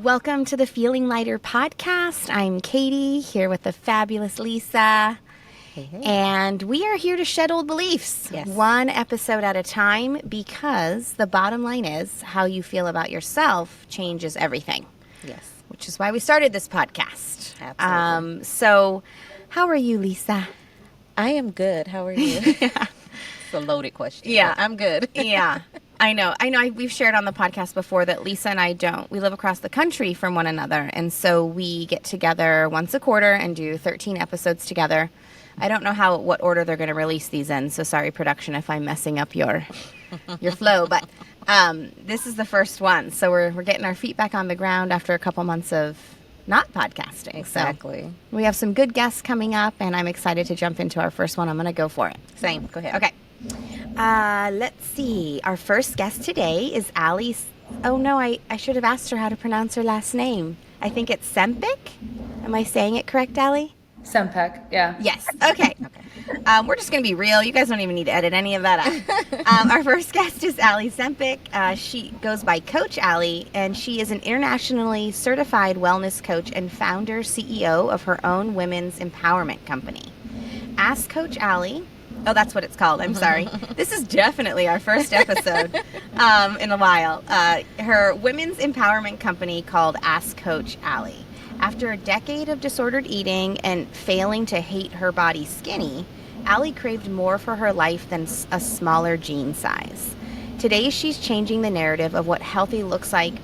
Welcome to the Feeling Lighter podcast. I'm Katie, here with the fabulous Lisa. Hey. And we are here to shed old beliefs, Yes. one episode at a time, because the bottom line is how you feel about yourself changes everything. Yes. Which is why we started this podcast. Absolutely. So, how are you, Lisa? I am good. How are you? It's a loaded question. Yeah. I'm good. Yeah. I know. We've shared on the podcast before that Lisa and I don't. We live across the country from one another. And so we get together once a quarter and do 13 episodes together. I don't know what order they're going to release these in. So sorry, production, if I'm messing up your flow. But this is the first one. So we're getting our feet back on the ground after a couple months of not podcasting. Exactly. So we have some good guests coming up, and I'm excited to jump into our first one. I'm going to go for it. Same. Go ahead. Okay. Let's see. Our first guest today is Ali. Oh, no, I should have asked her how to pronounce her last name. I think it's Sempek. Am I saying it correct, Ali? Sempek, yeah. Yes. Okay. We're just going to be real. You guys don't even need to edit any of that out. Our first guest is Ali Sempek. She goes by Coach Ali, and she is an internationally certified wellness coach and founder, CEO of her own women's empowerment company. Ask Coach Ali. Oh, that's what it's called. I'm sorry. This is definitely our first episode in a while. Her women's empowerment company called Ask Coach Ali. After a decade of disordered eating and failing to hate her body skinny, Ali craved more for her life than a smaller jean size. Today, she's changing the narrative of what healthy looks like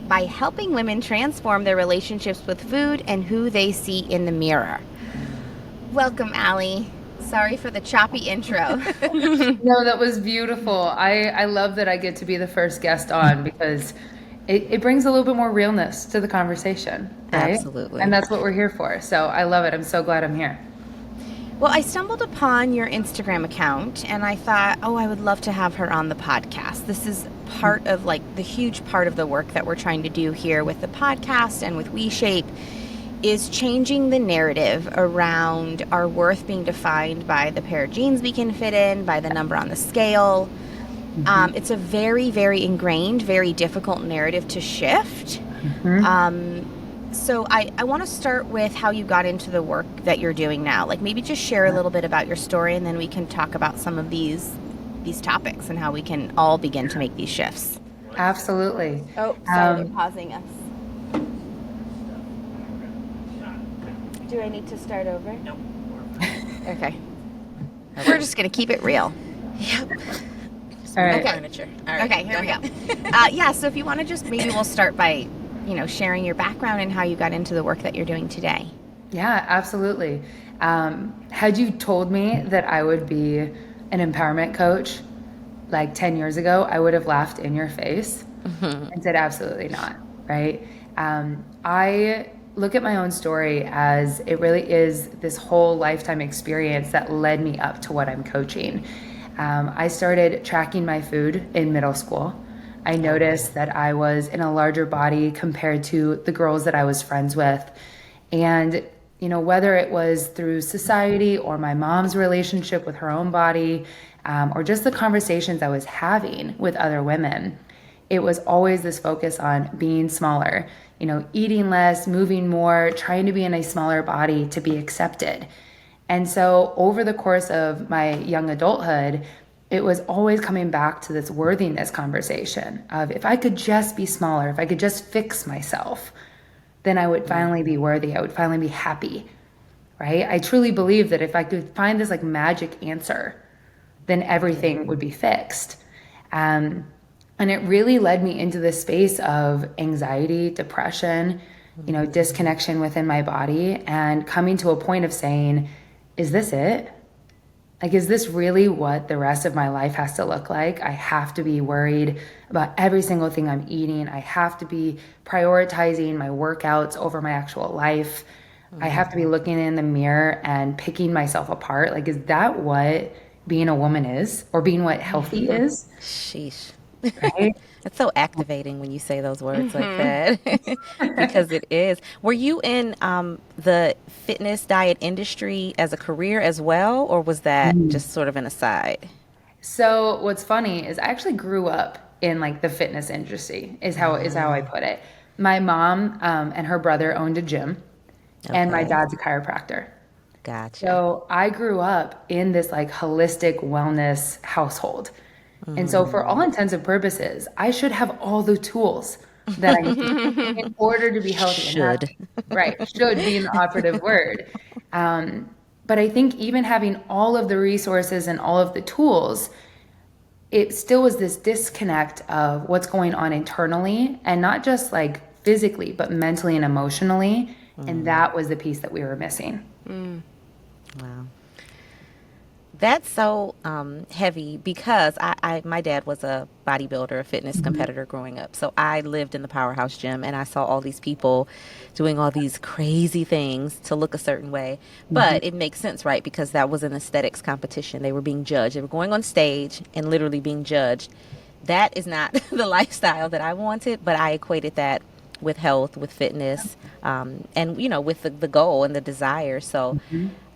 by helping women transform their relationships with food and who they see in the mirror. Welcome, Ali. Sorry for the choppy intro. No, that was beautiful. I love that I get to be the first guest on because it brings a little bit more realness to the conversation, right? Absolutely. And that's what we're here for. So I love it. I'm so glad I'm here. Well, I stumbled upon your Instagram account and I thought, I would love to have her on the podcast. This is part of the huge part of the work that we're trying to do here with the podcast and with WeShape is changing the narrative around our worth being defined by the pair of jeans we can fit in, by the number on the scale. It's a very, very ingrained, very difficult narrative to shift. So I want to start with how you got into the work that you're doing now. Maybe just share a little bit about your story, and then we can talk about some of these topics and how we can all begin to make these shifts. Absolutely. Oh, sorry, they're pausing us. Do I need to start over? Nope. Okay. We're just going to keep it real. Yep. All right. Okay. Furniture. All right. Okay, here we go. So if you want to maybe we'll start by, sharing your background and how you got into the work that you're doing today. Yeah, absolutely. Had you told me that I would be an empowerment coach 10 years ago, I would have laughed in your face and said absolutely not, right? I look at my own story as it really is this whole lifetime experience that led me up to what I'm coaching. I started tracking my food in middle school. I noticed that I was in a larger body compared to the girls that I was friends with. And, whether it was through society or my mom's relationship with her own body, or just the conversations I was having with other women, it was always this focus on being smaller, eating less, moving more, trying to be in a smaller body to be accepted. And so over the course of my young adulthood, it was always coming back to this worthiness conversation of if I could just be smaller, if I could just fix myself, then I would finally be worthy. I would finally be happy, right? I truly believe that if I could find this magic answer, then everything would be fixed. And it really led me into this space of anxiety, depression, disconnection within my body, and coming to a point of saying, is this it? Is this really what the rest of my life has to look like? I have to be worried about every single thing I'm eating. I have to be prioritizing my workouts over my actual life. I have to be looking in the mirror and picking myself apart. Is that what being a woman is, or being what healthy is? Sheesh. Right? It's so activating when you say those words like that because it is. Were you in the fitness diet industry as a career as well, or was that just sort of an aside? So what's funny is I actually grew up in the fitness industry is how I put it. My mom and her brother owned a gym, and my Okay. dad's a chiropractor. Gotcha. So I grew up in this like holistic wellness household. And so for all intents and purposes, I should have all the tools that I need in order to be healthy and Should. happy. Right. Should being the operative word. But I think even having all of the resources and all of the tools, it still was this disconnect of what's going on internally and not just like physically, but mentally and emotionally. And that was the piece that we were missing. Wow. That's so heavy because my dad was a bodybuilder, a fitness competitor growing up. So I lived in the powerhouse gym and I saw all these people doing all these crazy things to look a certain way. But it makes sense, right? Because that was an aesthetics competition. They were being judged. They were going on stage and literally being judged. That is not the lifestyle that I wanted, but I equated that with health, with fitness, and with the goal and the desire. So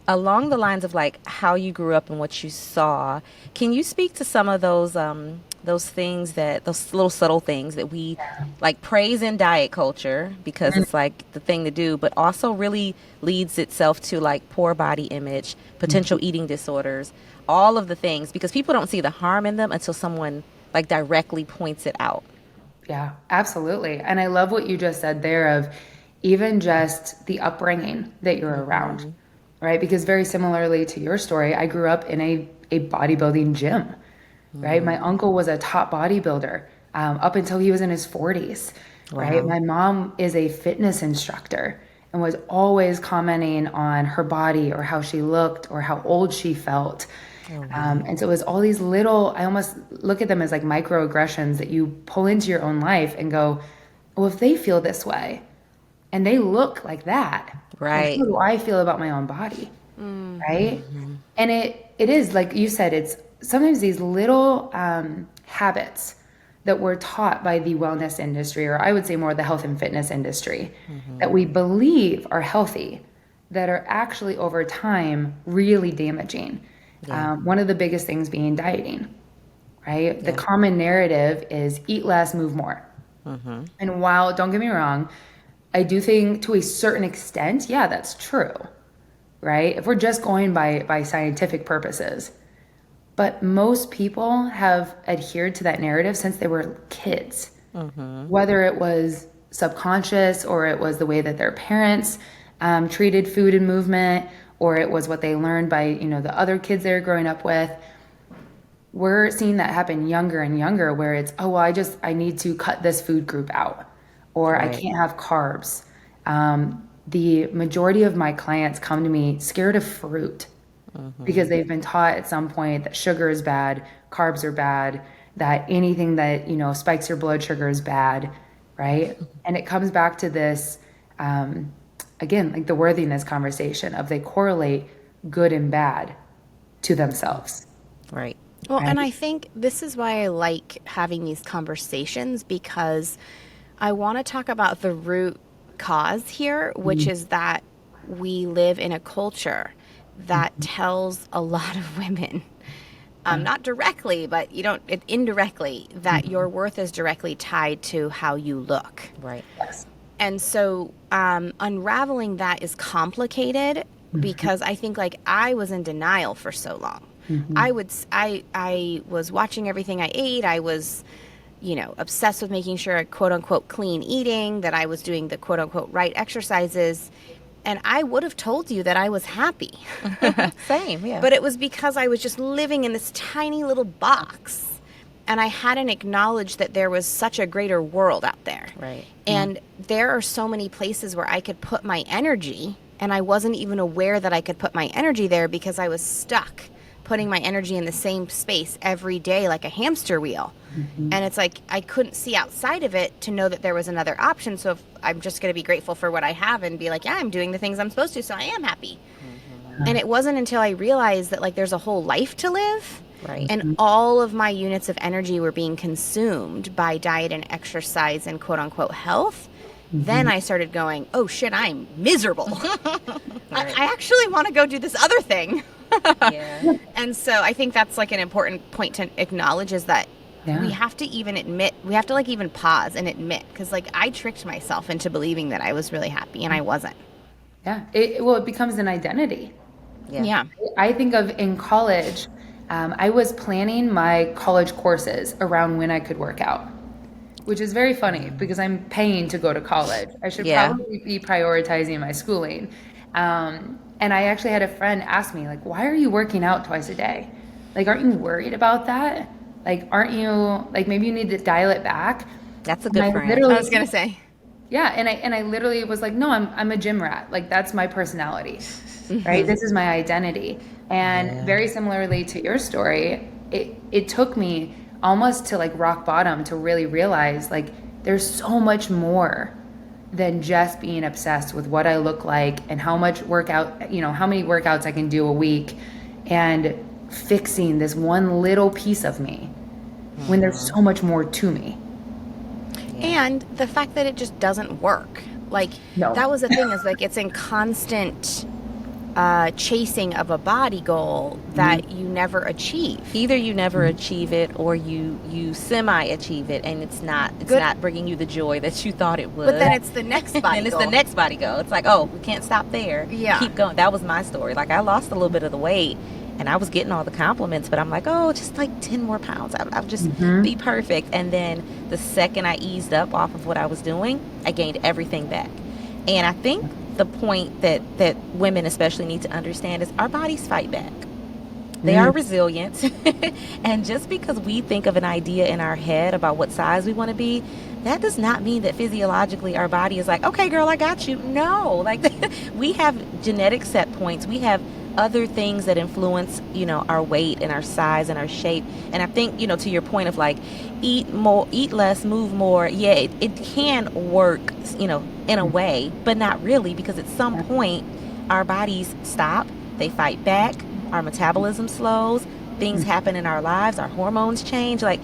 along the lines of like how you grew up and what you saw, can you speak to some of those things, that those little subtle things that we like praise in diet culture because it's like the thing to do, but also really leads itself to like poor body image, potential eating disorders, all of the things, because people don't see the harm in them until someone like directly points it out. Yeah, absolutely. And I love what you just said there of even just the upbringing that you're around, right? Because very similarly to your story, I grew up in a bodybuilding gym, right? My uncle was a top bodybuilder up until he was in his 40s, right? Wow. My mom is a fitness instructor and was always commenting on her body or how she looked or how old she felt. And so it was all these little, I almost look at them as like microaggressions that you pull into your own life and go, well, if they feel this way and they look like that, like Right. how do I feel about my own body? Right. And it is like you said, it's sometimes these little habits that we're taught by the wellness industry, or I would say more the health and fitness industry, that we believe are healthy, that are actually over time really damaging. Yeah. One of the biggest things being dieting, right? The Yeah. common narrative is eat less, move more. And while, don't get me wrong, I do think to a certain extent, yeah, that's true, right? If we're just going by scientific purposes. But most people have adhered to that narrative since they were kids, whether it was subconscious or it was the way that their parents treated food and movement, or it was what they learned by, the other kids they were growing up with. We're seeing that happen younger and younger where it's, oh, well, I need to cut this food group out, or I Right. can't have carbs. The majority of my clients come to me scared of fruit because they've been taught at some point that sugar is bad, carbs are bad, that anything that, spikes your blood sugar is bad, right? And it comes back to this, again, like the worthiness conversation of they correlate good and bad to themselves. Right. Well, Right. and I think this is why I like having these conversations, because I want to talk about the root cause here, which is that we live in a culture that tells a lot of women, not directly, but indirectly, that your worth is directly tied to how you look. Right. Yes. And so unraveling that is complicated because I think like I was in denial for so long. I was watching everything I ate. I was, obsessed with making sure I quote unquote clean eating, that I was doing the quote unquote right exercises. And I would have told you that I was happy. Same. Yeah. But it was because I was just living in this tiny little box. And I hadn't acknowledged that there was such a greater world out there. Right. And there are so many places where I could put my energy, and I wasn't even aware that I could put my energy there because I was stuck putting my energy in the same space every day like a hamster wheel. And it's like I couldn't see outside of it to know that there was another option. So if I'm just going to be grateful for what I have and be like, yeah, I'm doing the things I'm supposed to, so I am happy. And it wasn't until I realized that like there's a whole life to live. Right. And all of my units of energy were being consumed by diet and exercise and quote unquote health. Then I started going, oh shit, I'm miserable. I actually want to go do this other thing. Yeah. And so I think that's like an important point to acknowledge, is that Yeah. we have to even admit, we have to like even pause and admit, because like I tricked myself into believing that I was really happy and I wasn't. Yeah. It becomes an identity. Yeah. Yeah. I think of in college, I was planning my college courses around when I could work out, which is very funny because I'm paying to go to college. I should Yeah. probably be prioritizing my schooling. And I actually had a friend ask me, like, why are you working out twice a day? Like, aren't you worried about that? Like, aren't you, like, maybe you need to dial it back? That's a And good I friend. I literally, was gonna say. yeah, and I literally was like, no, I'm a gym rat. Like, that's my personality, right? This is my identity. And Yeah. very similarly to your story, it took me almost to like rock bottom to really realize like there's so much more than just being obsessed with what I look like and how much workout, how many workouts I can do a week and fixing this one little piece of me when there's so much more to me. Yeah. And the fact that it just doesn't work. Like, No. that was the thing, is like it's in constant chasing of a body goal that you never achieve. Either you never achieve it or you semi achieve it, and it's not bringing you the joy that you thought it would. But then it's the next body and it's goal. the next body goal. It's like, oh, we can't stop there. Yeah. Keep going. That was my story. Like, I lost a little bit of the weight and I was getting all the compliments, but I'm like, oh, just like 10 more pounds. I'll just be perfect. And then the second I eased up off of what I was doing, I gained everything back. And I think the point that women especially need to understand is our bodies fight back. They are resilient. And just because we think of an idea in our head about what size we want to be, that does not mean that physiologically our body is like, okay, girl, I got you. No, like we have genetic set points. We have other things that influence, our weight and our size and our shape. And I think, to your point of like, eat more, eat less, move more. Yeah, it can work, in a way, but not really, because at some point our bodies stop, they fight back, our metabolism slows, things happen in our lives, our hormones change. Like,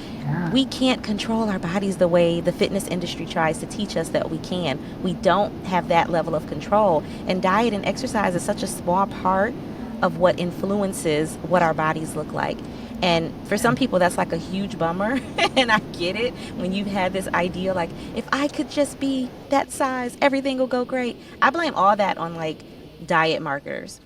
we can't control our bodies the way the fitness industry tries to teach us that we can. We don't have that level of control. And diet and exercise is such a small part of what influences what our bodies look like. And for some people, that's like a huge bummer. And I get it when you've had this idea, like, if I could just be that size, everything will go great. I blame all that on like diet marketers.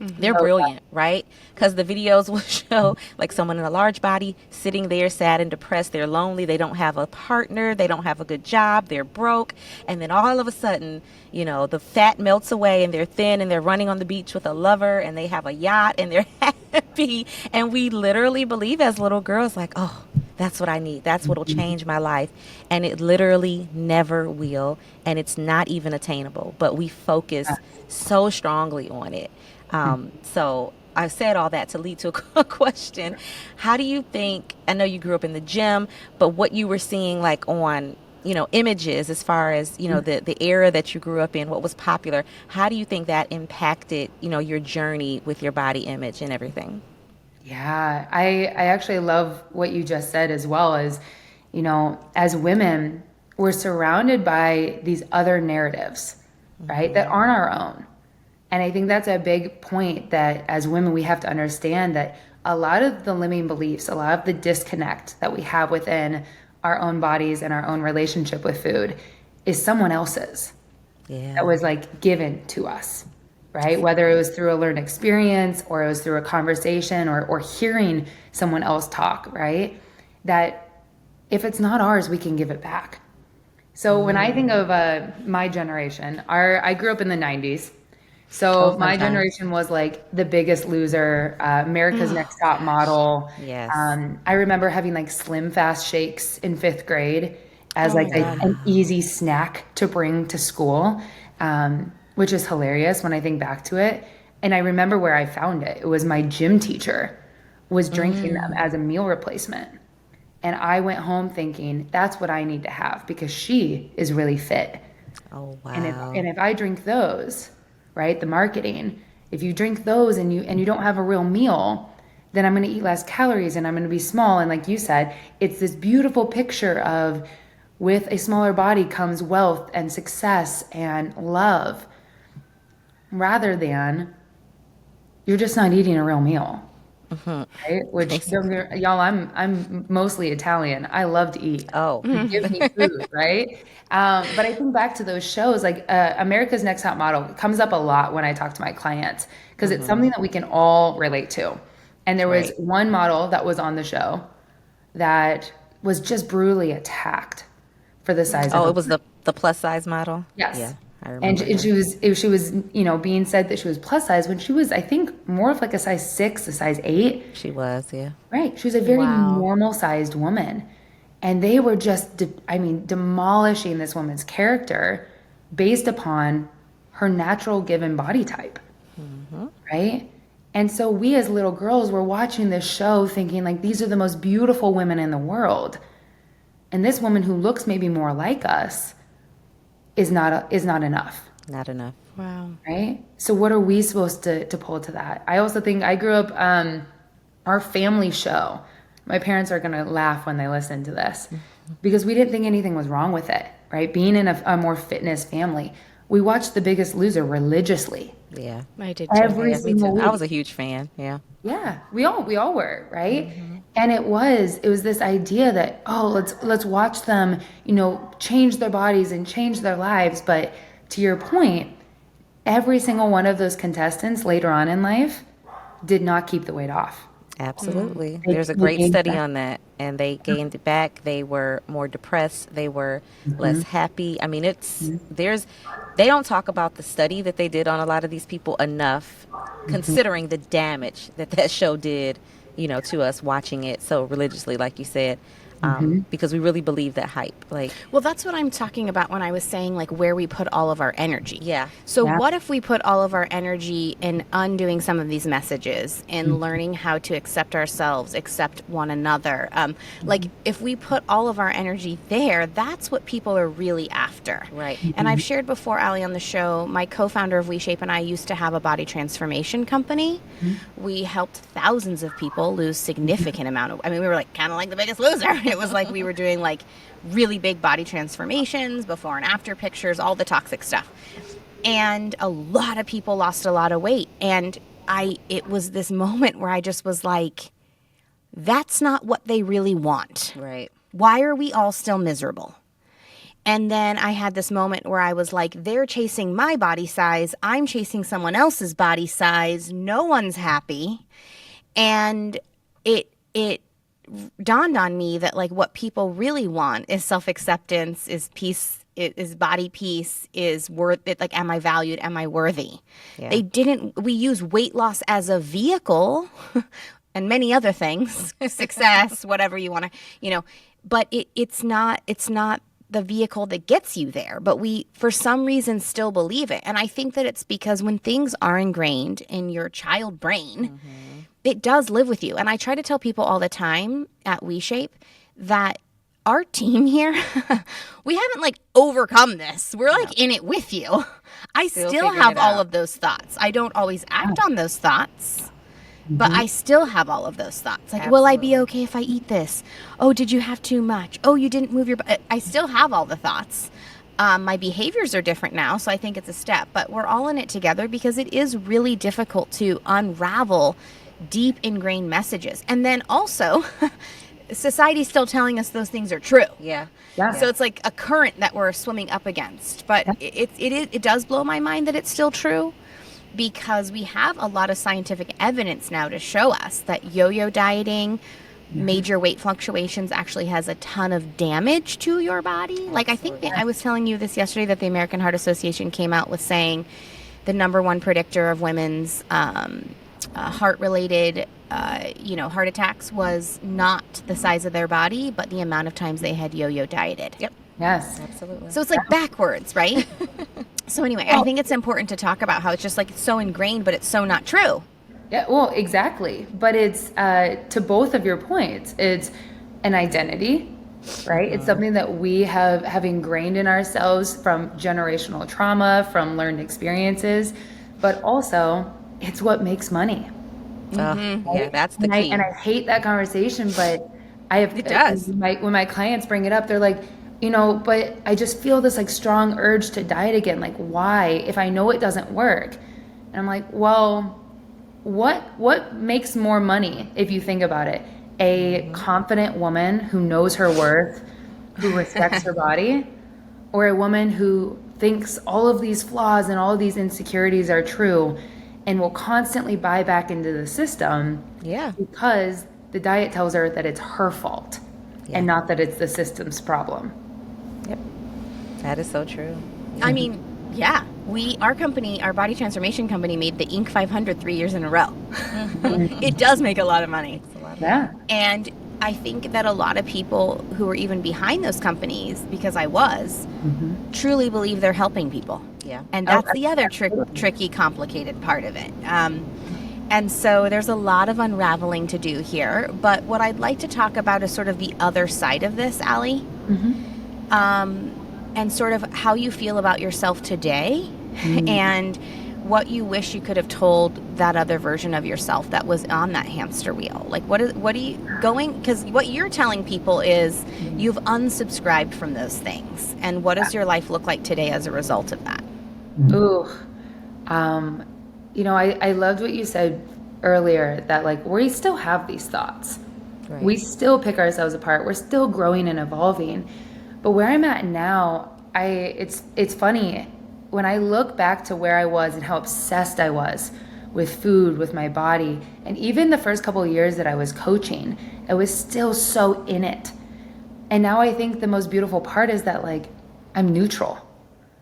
They're brilliant, right? Because the videos will show like someone in a large body sitting there sad and depressed. They're lonely. They don't have a partner. They don't have a good job. They're broke. And then all of a sudden, the fat melts away and they're thin and they're running on the beach with a lover and they have a yacht and they're happy. And we literally believe as little girls, like, oh, that's what I need. That's what will change my life. And it literally never will. And it's not even attainable. But we focus so strongly on it. So I said all that to lead to a question. How do you think, I know you grew up in the gym, but what you were seeing like on, images as far as, the era that you grew up in, what was popular, how do you think that impacted, your journey with your body image and everything? Yeah, I actually love what you just said as well as, as women, we're surrounded by these other narratives, right, that aren't our own. And I think that's a big point that as women, we have to understand that a lot of the limiting beliefs, a lot of the disconnect that we have within our own bodies and our own relationship with food is someone else's that was like given to us, right? Whether it was through a learned experience or it was through a conversation or hearing someone else talk, right? That if it's not ours, we can give it back. So when I think of my generation, I grew up in the 90s. So my generation was like the Biggest Loser, America's Next Top Model. Yes. I remember having like Slim Fast shakes in 5th grade as like an easy snack to bring to school, which is hilarious when I think back to it. And I remember where I found it. It was my gym teacher was drinking them as a meal replacement. And I went home thinking, that's what I need to have because she is really fit. Oh, wow. And if I drink those, right, the marketing, if you drink those and you don't have a real meal, then I'm going to eat less calories and I'm going to be small. And like you said, it's this beautiful picture of with a smaller body comes wealth and success and love, rather than you're just not eating a real meal. right? Which y'all, I'm mostly Italian. I love to eat. Oh, Give me food, right? But I think back to those shows, like America's Next Top Model comes up a lot when I talk to my clients because it's something that we can all relate to. And there was right. one model that was on the show that was just brutally attacked for the size of Oh, her. it was the plus size model. Yes. Yeah, I And remember her. she was, being said that she was plus size when she was, I think, more of like a size 6, a size 8. She was, yeah. Right. She was a very Wow. normal sized woman. And they were just, demolishing this woman's character based upon her natural given body type. Right. And so we as little girls were watching this show thinking like these are the most beautiful women in the world. And this woman who looks maybe more like us is not enough. Not enough. Wow. Right? So what are we supposed to pull to that? I also think I grew up, our family show, my parents are going to laugh when they listen to this because we didn't think anything was wrong with it, right? Being in a more fitness family, we watched The Biggest Loser religiously. Yeah. I did Every Yeah, me single too. week. I was a huge fan. Yeah. Yeah, we all were, right? And it was this idea that, let's watch them, change their bodies and change their lives. But to your point, every single one of those contestants later on in life did not keep the weight off. Absolutely. They- There's a they great gained study back. on that, and they gained it back. They were more depressed. They were less happy. I mean, they don't talk about the study that they did on a lot of these people enough, considering the damage that show did, to us watching it so religiously, like you said, because we really believe that hype. Like, Well, that's what I'm talking about when I was saying like where we put all of our energy. yeah, So Yeah. what if we put all of our energy in undoing some of these messages and learning how to accept ourselves, accept one another? Like if we put all of our energy there, that's what people are really after. Right. And I've shared before, Ali, on the show, my co-founder of WeShape and I used to have a body transformation company. We helped thousands of people lose significant amount of, we were like kind of like The Biggest Loser. It was like we were doing like really big body transformations, before and after pictures, all the toxic stuff. And a lot of people lost a lot of weight. And it was this moment where I just was like, that's not what they really want. Right. Why are we all still miserable? And then I had this moment where I was like, they're chasing my body size. I'm chasing someone else's body size. No one's happy. And it dawned on me that like what people really want is self-acceptance, is peace, is body peace, is worth it. Like, am I valued? Am I worthy? Yeah. We use weight loss as a vehicle and many other things, success, whatever you want to, but it's not the vehicle that gets you there. But we, for some reason, still believe it. And I think that it's because when things are ingrained in your child brain, it does live with you. And I try to tell people all the time at WeShape that our team here, we haven't like overcome this. We're like in it with you. I still figuring have it all out. of those thoughts. I don't always act on those thoughts, but I still have all of those thoughts. Like, will I be okay if I eat this? Oh, did you have too much? Oh, you didn't move your butt. I still have all the thoughts. My behaviors are different now, so I think it's a step. But we're all in it together because it is really difficult to unravel deep ingrained messages. And then also, society's still telling us those things are true. Yeah. Yeah. So it's like a current that we're swimming up against. But it does blow my mind that it's still true, because we have a lot of scientific evidence now to show us that yo-yo dieting, major weight fluctuations actually has a ton of damage to your body. Like I think I was telling you this yesterday, that the American Heart Association came out with saying the number one predictor of women's heart-related heart attacks was not the size of their body, but the amount of times they had yo-yo dieted. Yep. Yes. Absolutely. So it's like backwards, right? So anyway, I think it's important to talk about how it's just like it's so ingrained, but it's so not true. Yeah, well, exactly. But it's to both of your points, it's an identity, right? It's something that we have ingrained in ourselves from generational trauma, from learned experiences, but also it's what makes money. Yeah, that's the And key. I hate that conversation, but It does. when my clients bring it up, they're like, but I just feel this like strong urge to diet again. Like, why? If I know it doesn't work. And I'm like, well, what makes more money if you think about it? A confident woman who knows her worth, who respects her body, or a woman who thinks all of these flaws and all of these insecurities are true and will constantly buy back into the system Yeah. because the diet tells her that it's her fault Yeah. and not that it's the system's problem. Yep. That is so true. I mean, yeah, our company, our body transformation company, made the Inc. 500 3 years in a row. It does make a lot of money. Yeah. And I think that a lot of people who are even behind those companies, because I was, truly believe they're helping people. Yeah. And that's the other tricky, complicated part of it. And so there's a lot of unraveling to do here. But what I'd like to talk about is sort of the other side of this, Ali. And sort of how you feel about yourself today and what you wish you could have told that other version of yourself that was on that hamster wheel. Like, what are you going, because what you're telling people is you've unsubscribed from those things. And what does your life look like today as a result of that? Ooh. I loved what you said earlier that like we still have these thoughts. Right. We still pick ourselves apart. We're still growing and evolving. But where I'm at now, it's funny when I look back to where I was and how obsessed I was with food, with my body, and even the first couple of years that I was coaching, I was still so in it. And now I think the most beautiful part is that like I'm neutral.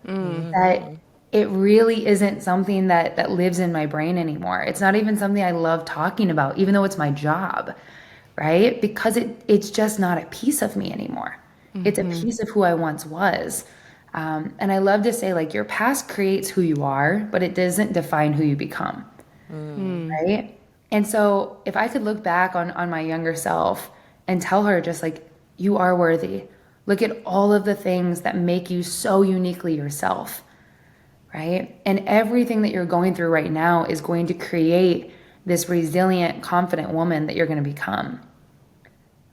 That it really isn't something that lives in my brain anymore. It's not even something I love talking about, even though it's my job, right? Because it's just not a piece of me anymore. It's a piece of who I once was. And I love to say, like, your past creates who you are, but it doesn't define who you become, right? And so if I could look back on my younger self and tell her just like, you are worthy. Look at all of the things that make you so uniquely yourself, right? And everything that you're going through right now is going to create this resilient, confident woman that you're going to become,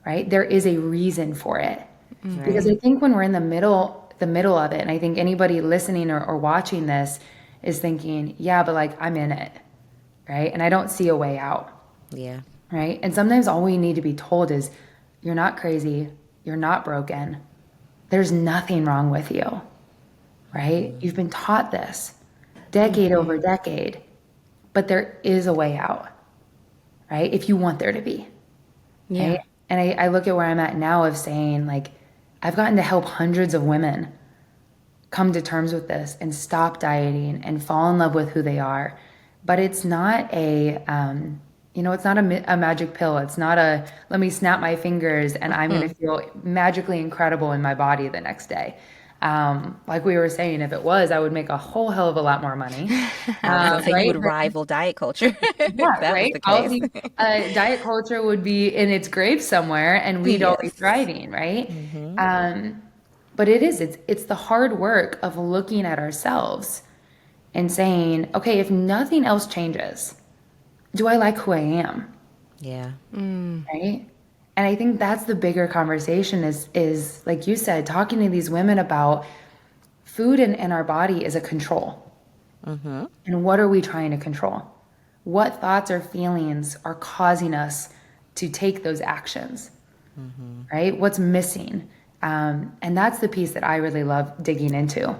right? There is a reason for it. Because I think when we're in the middle of it, and I think anybody listening or watching this is thinking, yeah, but like I'm in it, right? And I don't see a way out, Yeah. right? And sometimes all we need to be told is, you're not crazy, you're not broken, there's nothing wrong with you, right? You've been taught this decade over decade, but there is a way out, right? If you want there to be, right? And I look at where I'm at now of saying like, I've gotten to help hundreds of women come to terms with this and stop dieting and fall in love with who they are. But it's not it's not a magic pill. It's not let me snap my fingers and I'm going to feel magically incredible in my body the next day. Like we were saying, if it was, I would make a whole hell of a lot more money. So Right? you would rival diet culture. Yeah, if that right. was the case. Diet culture would be in its grave somewhere, and we'd all be Yes. thriving, right? But it's the hard work of looking at ourselves and saying, okay, if nothing else changes, do I like who I am? Yeah. Right? And I think that's the bigger conversation is like you said, talking to these women about food and our body is a control. And what are we trying to control? What thoughts or feelings are causing us to take those actions, right? What's missing? And that's the piece that I really love digging into.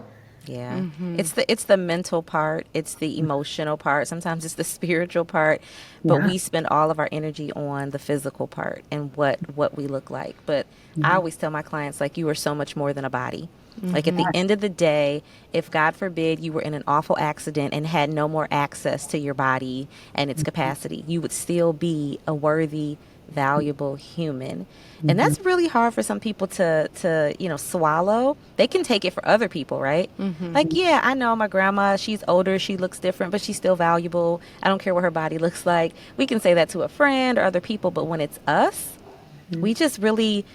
Yeah. It's the mental part, it's the emotional part, sometimes it's the spiritual part, but Yeah. we spend all of our energy on the physical part and what we look like. But I always tell my clients like you are so much more than a body. Like at the end of the day, if God forbid you were in an awful accident and had no more access to your body and its capacity, you would still be a worthy, valuable human. And that's really hard for some people to swallow. They can take it for other people, right? Like, yeah, I know my grandma, she's older, she looks different, but she's still valuable. I don't care what her body looks like. We can say that to a friend or other people, but when it's us, we just really,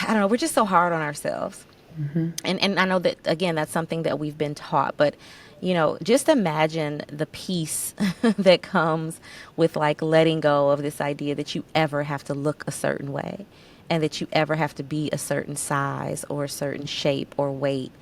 I don't know, we're just so hard on ourselves. And I know that, again, that's something that we've been taught, but just imagine the peace that comes with like letting go of this idea that you ever have to look a certain way and that you ever have to be a certain size or a certain shape or weight.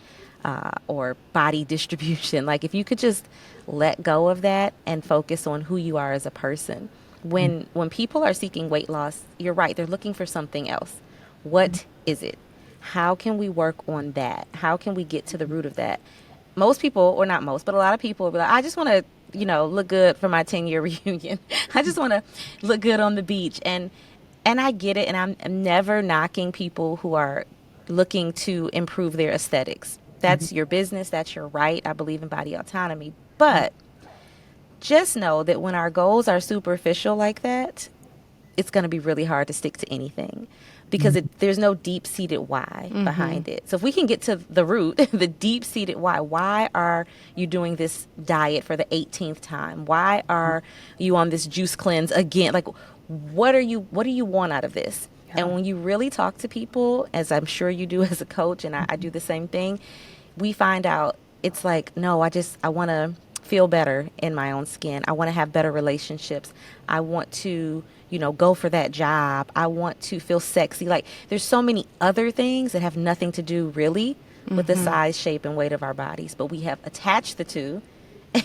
or body distribution. Like if you could just let go of that and focus on who you are as a person. When people are seeking weight loss, you're right, they're looking for something else. What is it? How can we work on that? How can we get to the root of that? Most people, or not most, but a lot of people will be like, I just want to, look good for my 10-year reunion. I just want to look good on the beach. And I get it. And I'm never knocking people who are looking to improve their aesthetics. That's your business. That's your right. I believe in body autonomy. But just know that when our goals are superficial like that, it's going to be really hard to stick to anything because there's no deep-seated why behind it. So if we can get to the root, the deep-seated why are you doing this diet for the 18th time? Why are you on this juice cleanse again? Like, what do you want out of this? Yeah. And when you really talk to people, as I'm sure you do as a coach, and I do the same thing, we find out it's like, no, I want to feel better in my own skin. I want to have better relationships. I want to, go for that job. I want to feel sexy. Like there's so many other things that have nothing to do really with the size, shape, and weight of our bodies, but we have attached the two,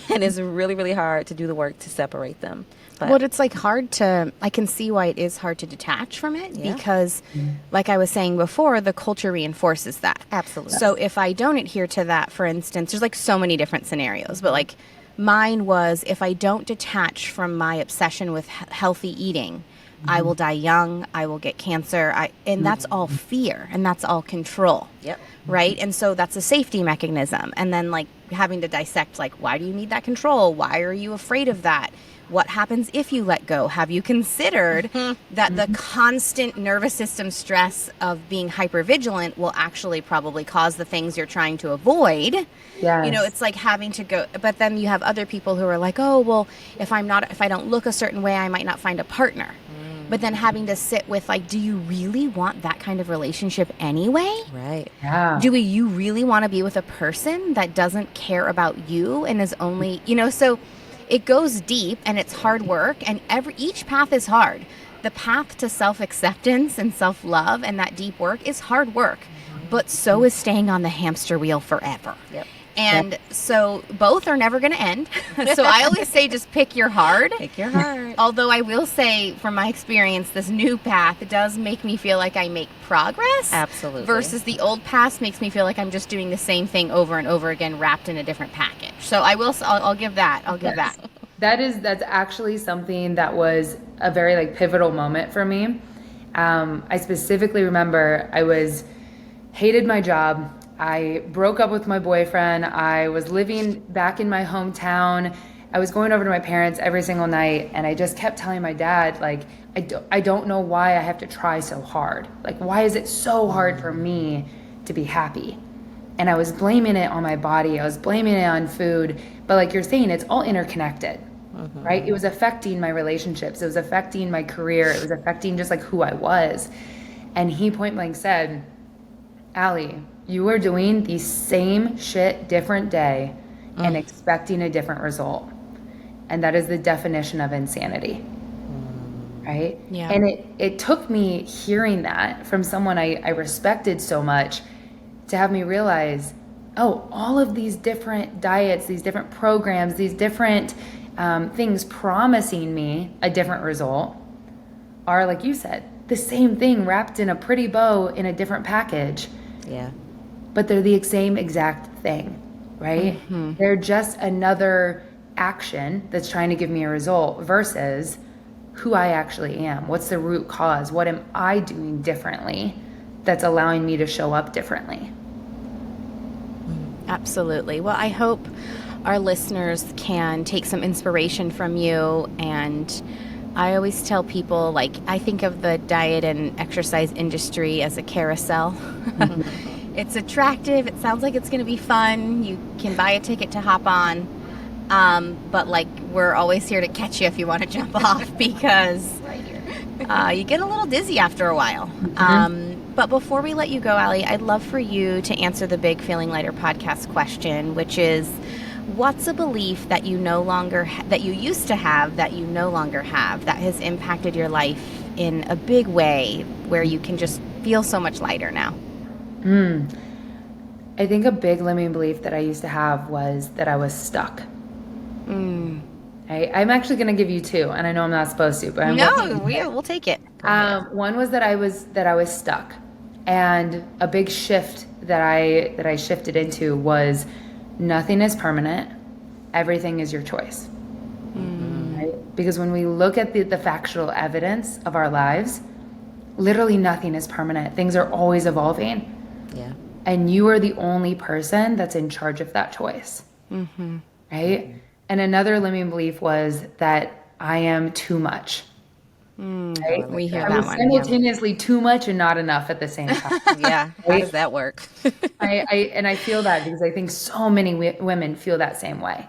and it's really, really hard to do the work to separate them. But, well, it's like I can see why it is hard to detach from it because, like I was saying before, the culture reinforces that. Absolutely. So if I don't adhere to that, for instance, there's like so many different scenarios, but like mine was if I don't detach from my obsession with healthy eating, I will die young, I will get cancer, and that's all fear and that's all control. Yep. Right? And so that's a safety mechanism. And then like having to dissect like, why do you need that control? Why are you afraid of that? What happens if you let go? Have you considered that the constant nervous system stress of being hypervigilant will actually probably cause the things you're trying to avoid? Yes. It's like having to go, but then you have other people who are like, oh, well, if I don't look a certain way, I might not find a partner. But then having to sit with like, do you really want that kind of relationship anyway? Right. Yeah. Do you really want to be with a person that doesn't care about you and is only, so it goes deep and it's hard work, and each path is hard. The path to self-acceptance and self-love and that deep work is hard work, but so is staying on the hamster wheel forever. Yep. And so both are never going to end. So I always say just pick your heart. Pick your heart. Although I will say from my experience, this new path does make me feel like I make progress. Absolutely. Versus the old path makes me feel like I'm just doing the same thing over and over again wrapped in a different package. So I'll give that. I'll give that. That's actually something that was a very like pivotal moment for me. I specifically remember hated my job. I broke up with my boyfriend. I was living back in my hometown. I was going over to my parents every single night, and I just kept telling my dad, like, I don't know why I have to try so hard. Like, why is it so hard for me to be happy? And I was blaming it on my body. I was blaming it on food. But like you're saying, it's all interconnected, right? It was affecting my relationships. It was affecting my career. It was affecting just like who I was. And he point blank said, Ali, you are doing the same shit different day and expecting a different result. And that is the definition of insanity. Right? Yeah. And it took me hearing that from someone I respected so much to have me realize, oh, all of these different diets, these different programs, these different things promising me a different result are, like you said, the same thing wrapped in a pretty bow in a different package. Yeah. But they're the same exact thing, right? They're just another action that's trying to give me a result versus who I actually am. What's the root cause? What am I doing differently that's allowing me to show up differently? Absolutely. Well, I hope our listeners can take some inspiration from you. And I always tell people, like, I think of the diet and exercise industry as a carousel. It's attractive. It sounds like it's going to be fun. You can buy a ticket to hop on. But like, we're always here to catch you if you want to jump off because you get a little dizzy after a while. But before we let you go, Ali, I'd love for you to answer the big Feeling Lighter podcast question, which is, what's a belief that you no longer that you used to have that you no longer have that has impacted your life in a big way where you can just feel so much lighter now? I think a big limiting belief that I used to have was that I was stuck. I'm actually going to give you two, and I know I'm not supposed to, but We'll take it. one was that I was stuck, and a big shift that I shifted into was nothing is permanent, everything is your choice. Right? Because when we look at the factual evidence of our lives, literally nothing is permanent. Things are always evolving. Yeah. And you are the only person that's in charge of that choice. Right? And another limiting belief was that I am too much. Right? We hear I that was one. simultaneously too much and not enough at the same time. Yeah. How does that work? I feel that because I think so many women feel that same way.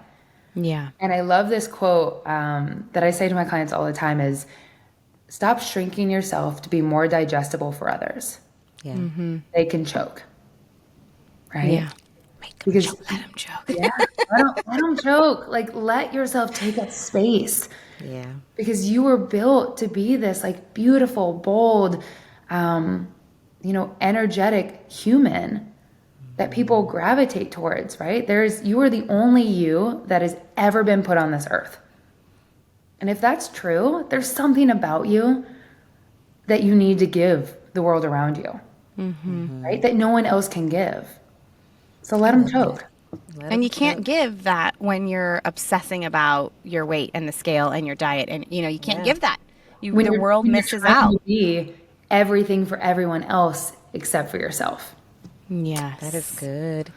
Yeah. And I love this quote that I say to my clients all the time is, stop shrinking yourself to be more digestible for others. Yeah. They can choke. Right? Yeah. Because Let him choke. yeah, let them choke. Like, let yourself take up space. Yeah. Because you were built to be this like beautiful, bold, energetic human that people gravitate towards, right? You are the only you that has ever been put on this earth. And if that's true, there's something about you that you need to give the world around you, right? That no one else can give. So let them choke. And you can't give that when you're obsessing about your weight and the scale and your diet. And, you can't give that. The world misses trying out. to be everything for everyone else except for yourself. Yes. That is good.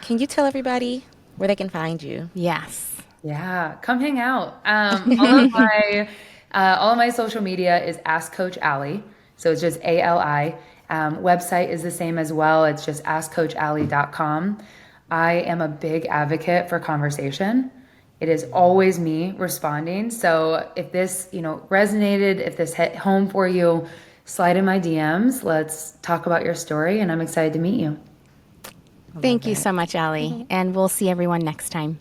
Can you tell everybody where they can find you? Yes. Yeah, come hang out. All of my social media is Ask Coach Ali. So it's just ALI. Website is the same as well. It's just askcoachali.com. I am a big advocate for conversation. It is always me responding. So if this, resonated, if this hit home for you, slide in my DMs. Let's talk about your story, and I'm excited to meet you. Thank you so much, Ali. And we'll see everyone next time.